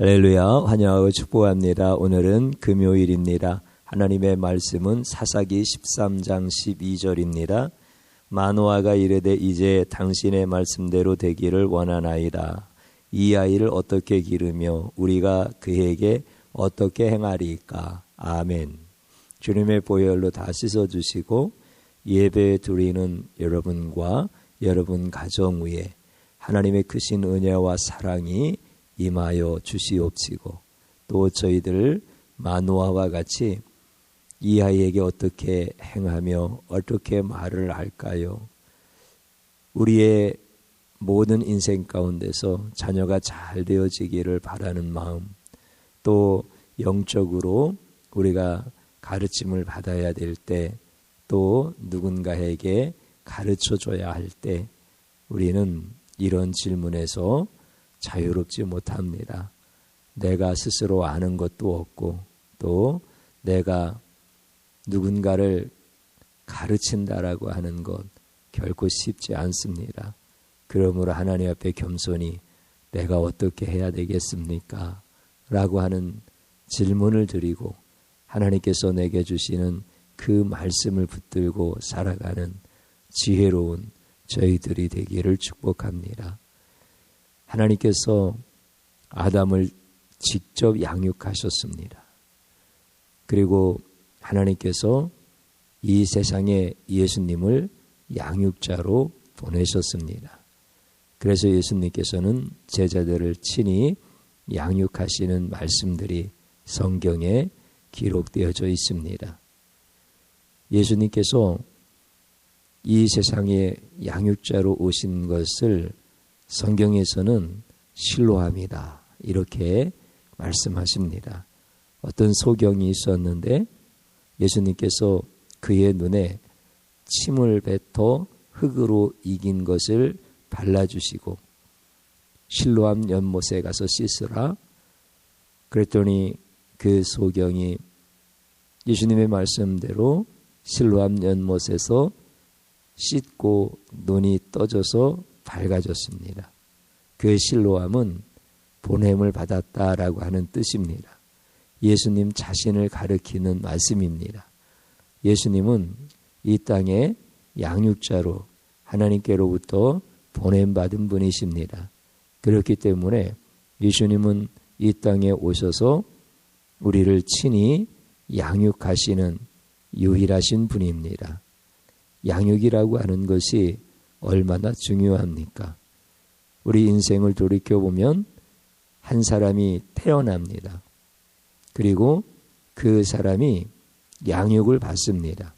할렐루야, 환영하고 축복합니다. 오늘은 금요일입니다. 하나님의 말씀은 사사기 13장 12절입니다. 마노아가 이르되 이제 당신의 말씀대로 되기를 원하나이다. 이 아이를 어떻게 기르며 우리가 그에게 어떻게 행하리까. 아멘. 주님의 보혈로 다 씻어주시고 예배 드리는 여러분과 여러분 가정 위에 하나님의 크신 은혜와 사랑이 임하여 주시옵시고, 또 저희들 마노아와 같이 이 아이에게 어떻게 행하며 어떻게 말을 할까요? 우리의 모든 인생 가운데서 자녀가 잘 되어지기를 바라는 마음, 또 영적으로 우리가 가르침을 받아야 될 때, 또 누군가에게 가르쳐줘야 할 때 우리는 이런 질문에서 자유롭지 못합니다. 내가 스스로 아는 것도 없고, 또 내가 누군가를 가르친다라고 하는 것 결코 쉽지 않습니다. 그러므로 하나님 앞에 겸손히 내가 어떻게 해야 되겠습니까? 라고 하는 질문을 드리고 하나님께서 내게 주시는 그 말씀을 붙들고 살아가는 지혜로운 저희들이 되기를 축복합니다. 하나님께서 아담을 직접 양육하셨습니다. 그리고 하나님께서 이 세상에 예수님을 양육자로 보내셨습니다. 그래서 예수님께서는 제자들을 친히 양육하시는 말씀들이 성경에 기록되어져 있습니다. 예수님께서 이 세상에 양육자로 오신 것을 성경에서는 실로암이다 이렇게 말씀하십니다. 어떤 소경이 있었는데 예수님께서 그의 눈에 침을 뱉어 흙으로 이긴 것을 발라주시고 실로암 연못에 가서 씻으라 그랬더니 그 소경이 예수님의 말씀대로 실로암 연못에서 씻고 눈이 떠져서 밝아졌습니다. 그 실로암은 보냄을 받았다라고 하는 뜻입니다. 예수님 자신을 가리키는 말씀입니다. 예수님은 이 땅에 양육자로 하나님께로부터 보냄받은 분이십니다. 그렇기 때문에 예수님은 이 땅에 오셔서 우리를 친히 양육하시는 유일하신 분입니다. 양육이라고 하는 것이 얼마나 중요합니까? 우리 인생을 돌이켜보면 한 사람이 태어납니다. 그리고 그 사람이 양육을 받습니다.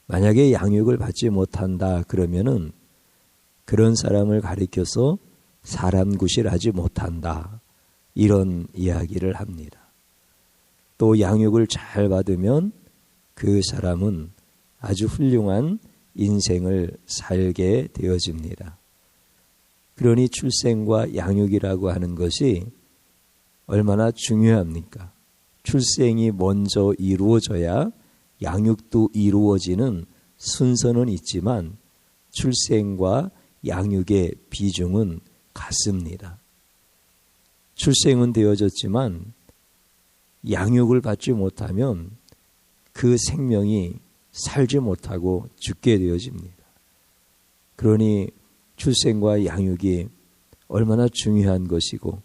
만약에 양육을 받지 못한다 그러면은 그런 사람을 가리켜서 사람 구실하지 못한다 이런 이야기를 합니다. 또 양육을 잘 받으면 그 사람은 아주 훌륭한 인생을 살게 되어집니다. 그러니 출생과 양육이라고 하는 것이 얼마나 중요합니까? 출생이 먼저 이루어져야 양육도 이루어지는 순서는 있지만 출생과 양육의 비중은 같습니다. 출생은 되어졌지만 양육을 받지 못하면 그 생명이 살지 못하고 죽게 되어집니다. 그러니 출생과 양육이 얼마나 중요한 것이고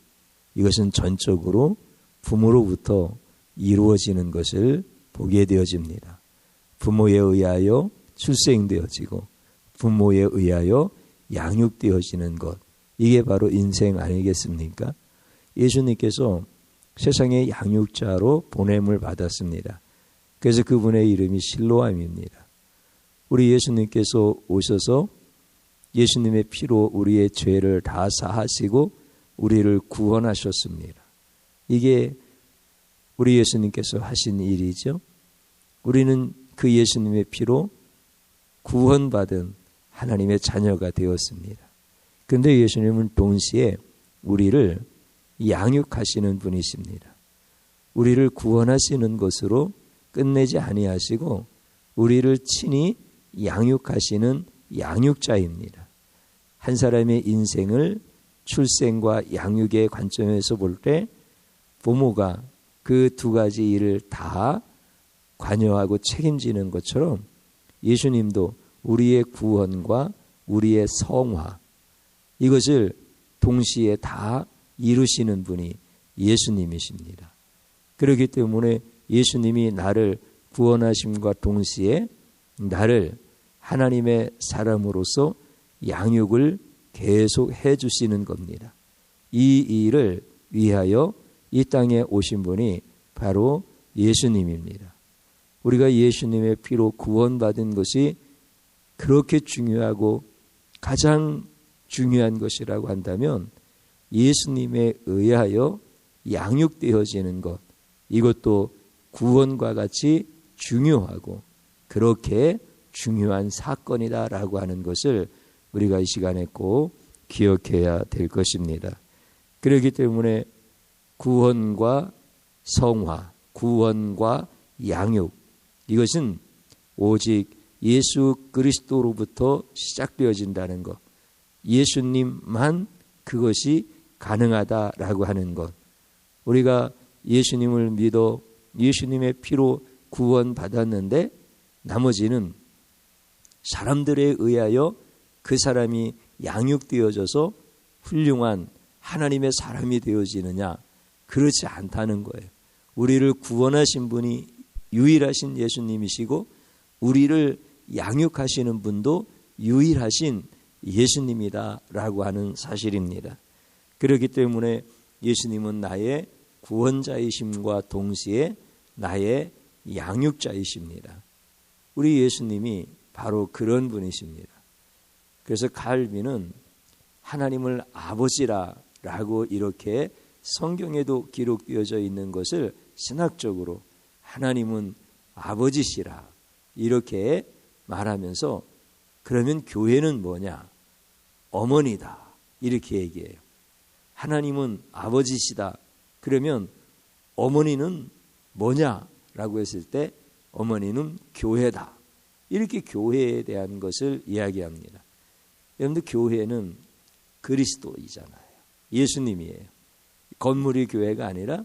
이것은 전적으로 부모로부터 이루어지는 것을 보게 되어집니다. 부모에 의하여 출생되어지고 부모에 의하여 양육되어지는 것, 이게 바로 인생 아니겠습니까? 예수님께서 세상의 양육자로 보냄을 받았습니다. 그래서 그분의 이름이 실로암입니다. 우리 예수님께서 오셔서 예수님의 피로 우리의 죄를 다 사하시고 우리를 구원하셨습니다. 이게 우리 예수님께서 하신 일이죠. 우리는 그 예수님의 피로 구원받은 하나님의 자녀가 되었습니다. 그런데 예수님은 동시에 우리를 양육하시는 분이십니다. 우리를 구원하시는 것으로 끝내지 아니하시고 우리를 친히 양육하시는 양육자입니다. 한 사람의 인생을 출생과 양육의 관점에서 볼 때 부모가 그 두 가지 일을 다 관여하고 책임지는 것처럼 예수님도 우리의 구원과 우리의 성화, 이것을 동시에 다 이루시는 분이 예수님이십니다. 그렇기 때문에 예수님이 나를 구원하심과 동시에 나를 하나님의 사람으로서 양육을 계속 해주시는 겁니다. 이 일을 위하여 이 땅에 오신 분이 바로 예수님입니다. 우리가 예수님의 피로 구원받은 것이 그렇게 중요하고 가장 중요한 것이라고 한다면 예수님에 의하여 양육되어지는 것, 이것도 구원과 같이 중요하고 그렇게 중요한 사건이다라고 하는 것을 우리가 이 시간에 꼭 기억해야 될 것입니다. 그렇기 때문에 구원과 성화, 구원과 양육, 이것은 오직 예수 그리스도로부터 시작되어진다는 것, 예수님만 그것이 가능하다라고 하는 것, 우리가 예수님을 믿어 예수님의 피로 구원받았는데 나머지는 사람들에 의하여 그 사람이 양육되어져서 훌륭한 하나님의 사람이 되어지느냐, 그렇지 않다는 거예요. 우리를 구원하신 분이 유일하신 예수님이시고 우리를 양육하시는 분도 유일하신 예수님이다라고 하는 사실입니다. 그렇기 때문에 예수님은 나의 구원자이심과 동시에 나의 양육자이십니다. 우리 예수님이 바로 그런 분이십니다. 그래서 갈비는 하나님을 아버지라고 이렇게 성경에도 기록되어져 있는 것을 신학적으로 하나님은 아버지시라 이렇게 말하면서, 그러면 교회는 뭐냐? 어머니다 이렇게 얘기해요. 하나님은 아버지시다. 그러면 어머니는 뭐냐라고 했을 때 어머니는 교회다. 이렇게 교회에 대한 것을 이야기합니다. 여러분들, 교회는 그리스도이잖아요. 예수님이에요. 건물이 교회가 아니라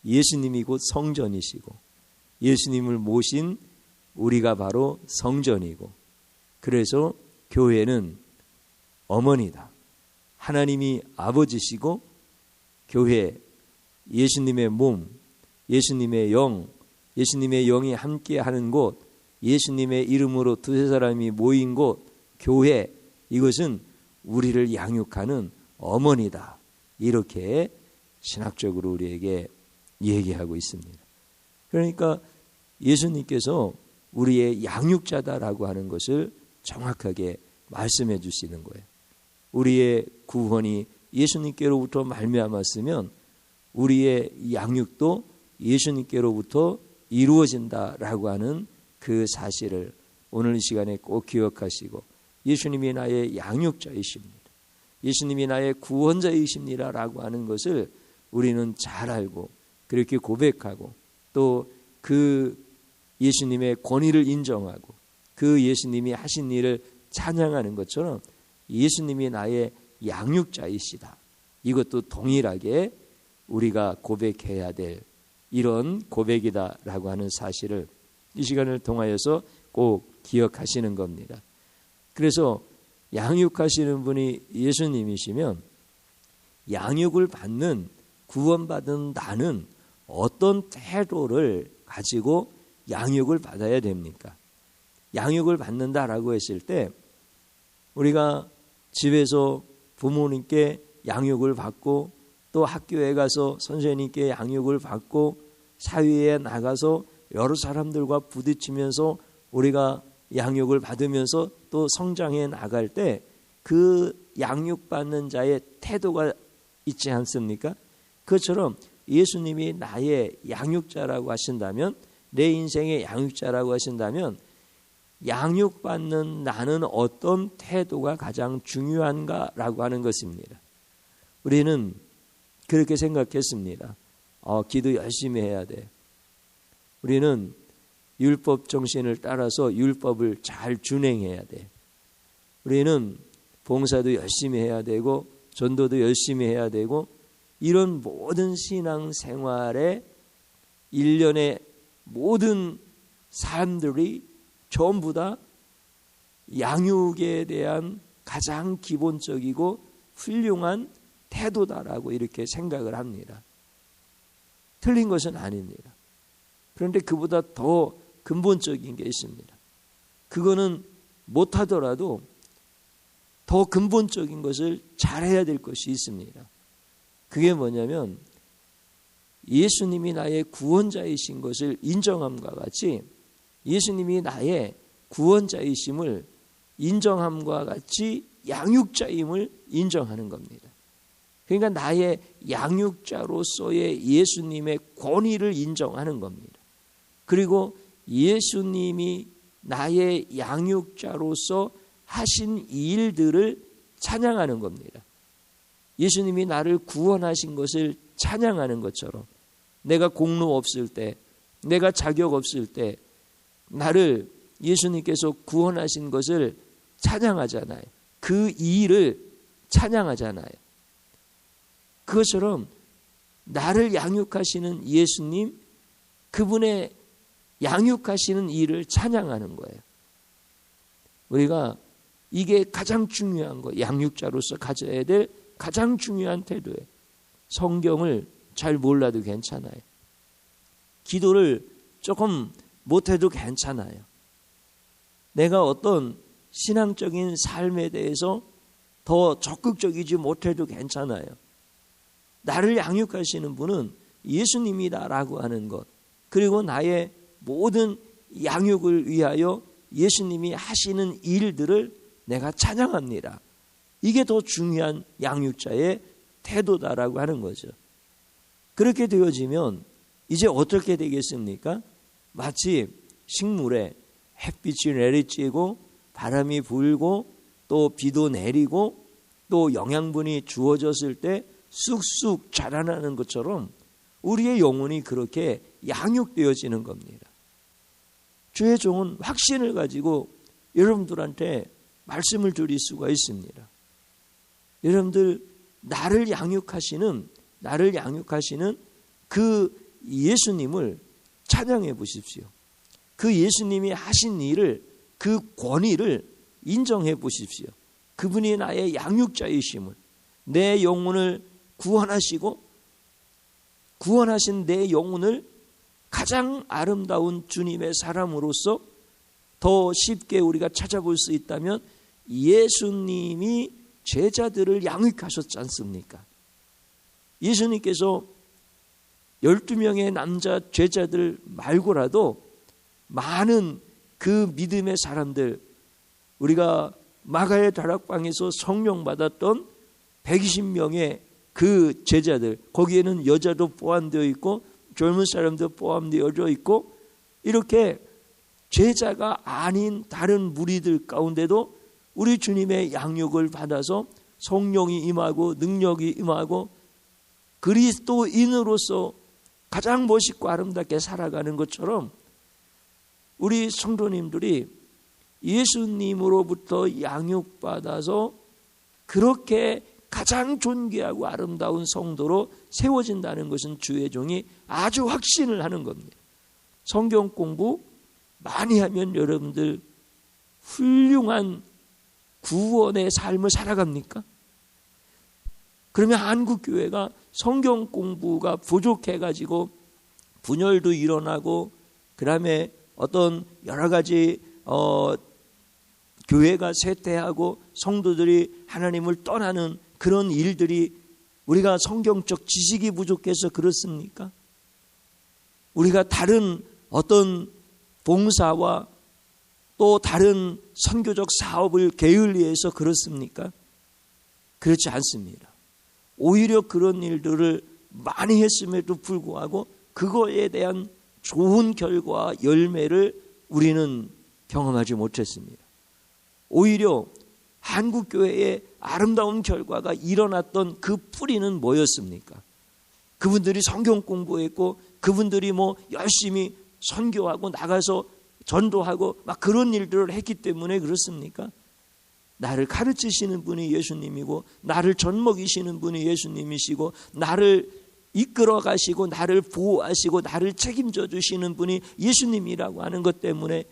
예수님이 곧 성전이시고 예수님을 모신 우리가 바로 성전이고, 그래서 교회는 어머니다. 하나님이 아버지시고 교회, 예수님의 몸, 예수님의 영, 예수님의 영이 함께하는 곳, 예수님의 이름으로 두세 사람이 모인 곳, 교회, 이것은 우리를 양육하는 어머니다. 이렇게 신학적으로 우리에게 얘기하고 있습니다. 그러니까 예수님께서 우리의 양육자다라고 하는 것을 정확하게 말씀해 주시는 거예요. 우리의 구원이 예수님께로부터 말미암았으면 우리의 양육도 예수님께로부터 이루어진다라고 하는 그 사실을 오늘 이 시간에 꼭 기억하시고, 예수님이 나의 양육자이십니다, 예수님이 나의 구원자이십니다라고 하는 것을 우리는 잘 알고 그렇게 고백하고, 또 그 예수님의 권위를 인정하고 그 예수님이 하신 일을 찬양하는 것처럼 예수님이 나의 양육자이시다, 이것도 동일하게 우리가 고백해야 될 이런 고백이다라고 하는 사실을 이 시간을 통하여서 꼭 기억하시는 겁니다. 그래서 양육하시는 분이 예수님이시면 양육을 받는, 구원받은 나는 어떤 태도를 가지고 양육을 받아야 됩니까? 양육을 받는다라고 했을 때 우리가 집에서 부모님께 양육을 받고, 또 학교에 가서 선생님께 양육을 받고, 사회에 나가서 여러 사람들과 부딪히면서 우리가 양육을 받으면서 또 성장해 나갈 때 그 양육받는 자의 태도가 있지 않습니까? 그것처럼 예수님이 나의 양육자라고 하신다면, 내 인생의 양육자라고 하신다면 양육받는 나는 어떤 태도가 가장 중요한가라고 하는 것입니다. 우리는 그렇게 생각했습니다. 기도 열심히 해야 돼. 우리는 율법 정신을 따라서 율법을 잘 준행해야 돼. 우리는 봉사도 열심히 해야 되고 전도도 열심히 해야 되고, 이런 모든 신앙생활에 일련의 모든 사람들이 전부 다 양육에 대한 가장 기본적이고 훌륭한 태도다라고 이렇게 생각을 합니다. 틀린 것은 아닙니다. 그런데 그보다 더 근본적인 게 있습니다. 그거는 못하더라도 더 근본적인 것을 잘해야 될 것이 있습니다. 그게 뭐냐면 예수님이 나의 구원자이신 것을 인정함과 같이, 예수님이 나의 구원자이심을 인정함과 같이 양육자임을 인정하는 겁니다. 그러니까 나의 양육자로서의 예수님의 권위를 인정하는 겁니다. 그리고 예수님이 나의 양육자로서 하신 일들을 찬양하는 겁니다. 예수님이 나를 구원하신 것을 찬양하는 것처럼, 내가 공로 없을 때, 내가 자격 없을 때 나를 예수님께서 구원하신 것을 찬양하잖아요. 그 일을 찬양하잖아요. 그것처럼 나를 양육하시는 예수님, 그분의 양육하시는 일을 찬양하는 거예요. 우리가 이게 가장 중요한 거, 양육자로서 가져야 될 가장 중요한 태도예요. 성경을 잘 몰라도 괜찮아요. 기도를 조금 못해도 괜찮아요. 내가 어떤 신앙적인 삶에 대해서 더 적극적이지 못해도 괜찮아요. 나를 양육하시는 분은 예수님이다라고 하는 것, 그리고 나의 모든 양육을 위하여 예수님이 하시는 일들을 내가 찬양합니다. 이게 더 중요한 양육자의 태도다라고 하는 거죠. 그렇게 되어지면 이제 어떻게 되겠습니까? 마치 식물에 햇빛이 내리쬐고 바람이 불고 또 비도 내리고 또 영양분이 주어졌을 때 쑥쑥 자라나는 것처럼 우리의 영혼이 그렇게 양육되어지는 겁니다. 주의 종은 확신을 가지고 여러분들한테 말씀을 드릴 수가 있습니다. 여러분들, 나를 양육하시는 그 예수님을 찬양해 보십시오. 그 예수님이 하신 일을, 그 권위를 인정해 보십시오. 그분이 나의 양육자이심을, 내 영혼을 구원하시고 구원하신 내 영혼을 가장 아름다운 주님의 사람으로서 더 쉽게 우리가 찾아볼 수 있다면 예수님이 제자들을 양육하셨지 않습니까? 예수님께서 12명의 남자 제자들 말고라도 많은 그 믿음의 사람들, 우리가 마가의 다락방에서 성령 받았던 120명의 그 제자들, 거기에는 여자도 포함되어 있고 젊은 사람도 포함되어 있고, 이렇게 제자가 아닌 다른 무리들 가운데도 우리 주님의 양육을 받아서 성령이 임하고 능력이 임하고 그리스도인으로서 가장 멋있고 아름답게 살아가는 것처럼 우리 성도님들이 예수님으로부터 양육받아서 그렇게 가장 존귀하고 아름다운 성도로 세워진다는 것은 주의 종이 아주 확신을 하는 겁니다. 성경 공부 많이 하면 여러분들 훌륭한 구원의 삶을 살아갑니까? 그러면 한국교회가 성경 공부가 부족해가지고 분열도 일어나고, 그 다음에 어떤 여러 가지 교회가 쇠퇴하고 성도들이 하나님을 떠나는 그런 일들이, 우리가 성경적 지식이 부족해서 그렇습니까? 우리가 다른 어떤 봉사와 또 다른 선교적 사업을 게을리해서 그렇습니까? 그렇지 않습니다. 오히려 그런 일들을 많이 했음에도 불구하고 그거에 대한 좋은 결과, 열매를 우리는 경험하지 못했습니다. 오히려 한국교회의 아름다운 결과가 일어났던 그 뿌리는 뭐였습니까? 그분들이 성경 공부했고, 그분들이 열심히 선교하고 나가서 전도하고 막 그런 일들을 했기 때문에 그렇습니까? 나를 가르치시는 분이 예수님이고, 나를 젖먹이시는 분이 예수님이시고, 나를 이끌어 가시고 나를 보호하시고 나를 책임져 주시는 분이 예수님이라고 하는 것 때문에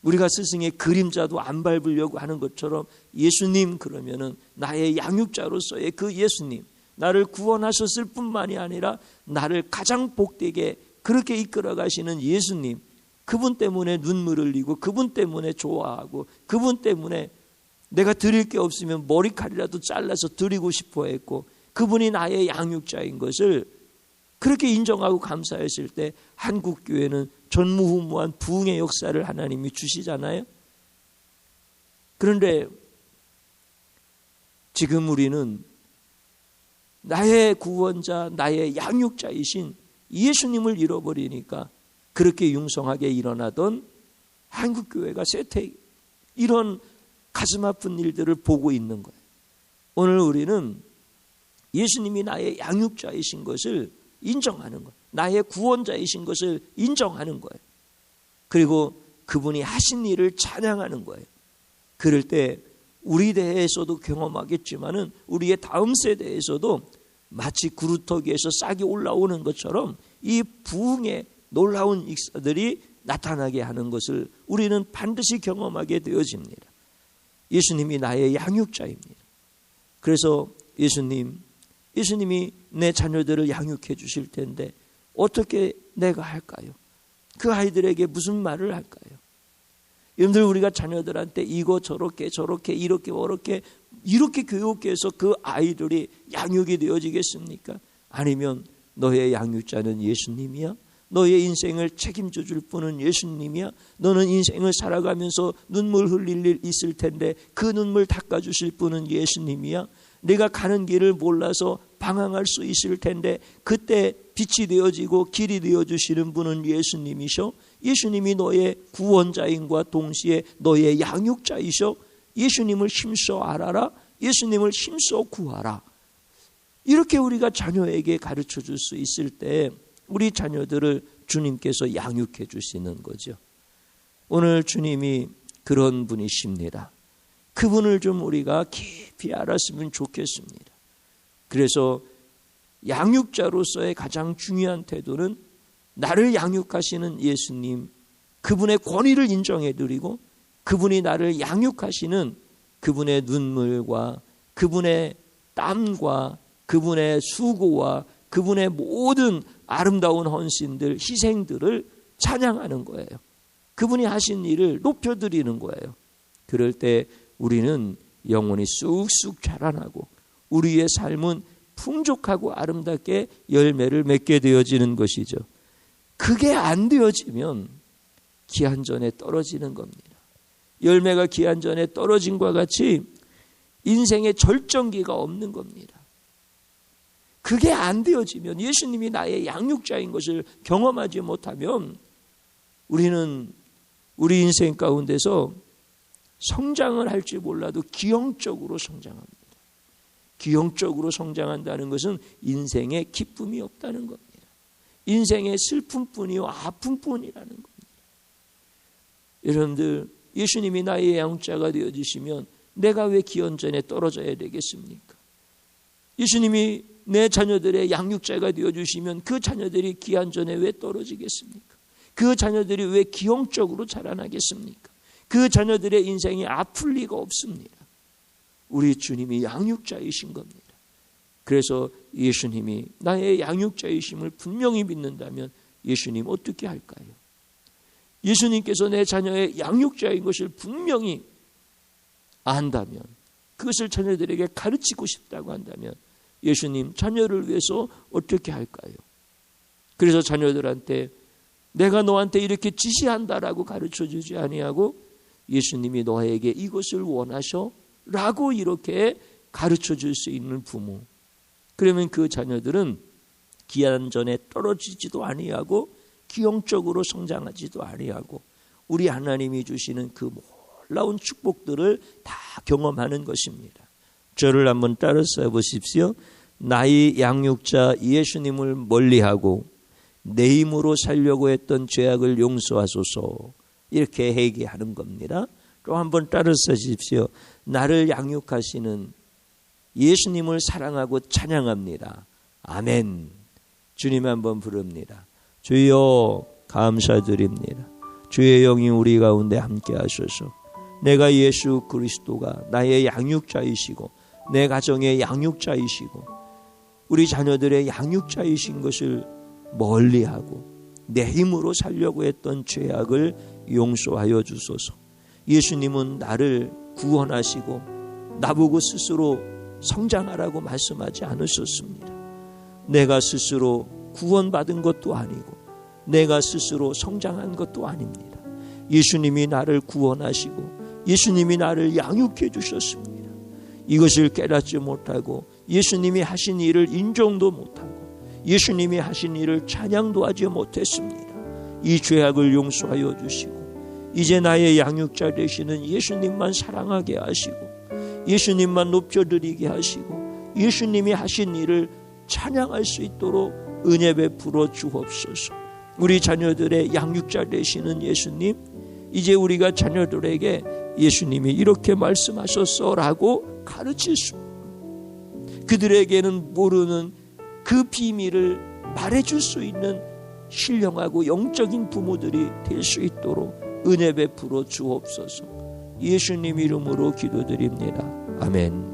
우리가 스승의 그림자도 안 밟으려고 하는 것처럼, 예수님 그러면은 나의 양육자로서의 그 예수님, 나를 구원하셨을 뿐만이 아니라 나를 가장 복되게 그렇게 이끌어 가시는 예수님, 그분 때문에 눈물을 흘리고, 그분 때문에 좋아하고, 그분 때문에 내가 드릴 게 없으면 머리칼이라도 잘라서 드리고 싶어 했고, 그분이 나의 양육자인 것을 그렇게 인정하고 감사했을 때 한국교회는 전무후무한 부흥의 역사를 하나님이 주시잖아요. 그런데 지금 우리는 나의 구원자, 나의 양육자이신 예수님을 잃어버리니까 그렇게 융성하게 일어나던 한국교회가 쇠퇴, 이런 가슴 아픈 일들을 보고 있는 거예요. 오늘 우리는 예수님이 나의 양육자이신 것을 인정하는 거예요. 나의 구원자이신 것을 인정하는 거예요. 그리고 그분이 하신 일을 찬양하는 거예요. 그럴 때 우리 대해서도 경험하겠지만은 우리의 다음 세대에서도 마치 구루터기에서 싹이 올라오는 것처럼 이 부흥의 놀라운 역사들이 나타나게 하는 것을 우리는 반드시 경험하게 되어집니다. 예수님이 나의 양육자입니다. 그래서 예수님이 내 자녀들을 양육해 주실 텐데 어떻게 내가 할까요? 그 아이들에게 무슨 말을 할까요? 여러분들, 우리가 자녀들한테 이거 저렇게 이렇게 교육해서 그 아이들이 양육이 되어지겠습니까? 아니면 너의 양육자는 예수님이야? 너의 인생을 책임져 줄 분은 예수님이야? 너는 인생을 살아가면서 눈물 흘릴 일 있을 텐데 그 눈물 닦아주실 분은 예수님이야? 내가 가는 길을 몰라서 방황할 수 있을 텐데 그때 빛이 되어지고 길이 되어주시는 분은 예수님이셔? 예수님이 너의 구원자인과 동시에 너의 양육자이셔? 예수님을 힘써 알아라. 예수님을 힘써 구하라. 이렇게 우리가 자녀에게 가르쳐 줄 수 있을 때 우리 자녀들을 주님께서 양육해 주시는 거죠. 오늘 주님이 그런 분이십니다. 그분을 좀 우리가 깊이 알았으면 좋겠습니다. 그래서 양육자로서의 가장 중요한 태도는 나를 양육하시는 예수님, 그분의 권위를 인정해 드리고 그분이 나를 양육하시는 그분의 눈물과 그분의 땀과 그분의 수고와 그분의 모든 아름다운 헌신들, 희생들을 찬양하는 거예요. 그분이 하신 일을 높여드리는 거예요. 그럴 때 우리는 영혼이 쑥쑥 자라나고 우리의 삶은 풍족하고 아름답게 열매를 맺게 되어지는 것이죠. 그게 안 되어지면 기한전에 떨어지는 겁니다. 열매가 기한전에 떨어진 것과 같이 인생의 절정기가 없는 겁니다. 그게 안 되어지면, 예수님이 나의 양육자인 것을 경험하지 못하면 우리는 우리 인생 가운데서 성장을 할지 몰라도 기형적으로 성장합니다. 기형적으로 성장한다는 것은 인생에 기쁨이 없다는 겁니다. 인생의 슬픔뿐이요 아픔뿐이라는 겁니다. 여러분들, 예수님이 나의 양육자가 되어주시면 내가 왜 기원전에 떨어져야 되겠습니까? 예수님이 내 자녀들의 양육자가 되어주시면 그 자녀들이 기한전에 왜 떨어지겠습니까? 그 자녀들이 왜 기형적으로 자라나겠습니까? 그 자녀들의 인생이 아플 리가 없습니다. 우리 주님이 양육자이신 겁니다. 그래서 예수님이 나의 양육자이심을 분명히 믿는다면 예수님 어떻게 할까요? 예수님께서 내 자녀의 양육자인 것을 분명히 안다면, 그것을 자녀들에게 가르치고 싶다고 한다면 예수님 자녀를 위해서 어떻게 할까요? 그래서 자녀들한테 내가 너한테 이렇게 지시한다라고 가르쳐주지 아니하고 예수님이 너에게 이것을 원하셔? 라고 이렇게 가르쳐줄 수 있는 부모, 그러면 그 자녀들은 기한전에 떨어지지도 아니하고 기형적으로 성장하지도 아니하고 우리 하나님이 주시는 그 놀라운 축복들을 다 경험하는 것입니다. 저를 한번 따라서 보십시오. 나의 양육자 예수님을 멀리하고 내 힘으로 살려고 했던 죄악을 용서하소서, 이렇게 회개하는 겁니다. 또 한번 따라 써주십시오. 나를 양육하시는 예수님을 사랑하고 찬양합니다. 아멘. 주님 한번 부릅니다. 주여 감사드립니다. 주의 영이 우리 가운데 함께 하셔서 내가 예수 그리스도가 나의 양육자이시고 내 가정의 양육자이시고 우리 자녀들의 양육자이신 것을 멀리하고 내 힘으로 살려고 했던 죄악을 용서하여 주소서. 예수님은 나를 구원하시고 나보고 스스로 성장하라고 말씀하지 않으셨습니다. 내가 스스로 구원받은 것도 아니고 내가 스스로 성장한 것도 아닙니다. 예수님이 나를 구원하시고 예수님이 나를 양육해 주셨습니다. 이것을 깨닫지 못하고 예수님이 하신 일을 인정도 못하고 예수님이 하신 일을 찬양도 하지 못했습니다. 이 죄악을 용서하여 주시고 이제 나의 양육자 되시는 예수님만 사랑하게 하시고 예수님만 높여드리게 하시고 예수님이 하신 일을 찬양할 수 있도록 은혜 베풀어 주옵소서. 우리 자녀들의 양육자 되시는 예수님, 이제 우리가 자녀들에게 예수님이 이렇게 말씀하셨어라고 가르칠 수, 그들에게는 모르는 그 비밀을 말해줄 수 있는 신령하고 영적인 부모들이 될 수 있도록 은혜 베풀어 주옵소서. 예수님 이름으로 기도드립니다. 아멘.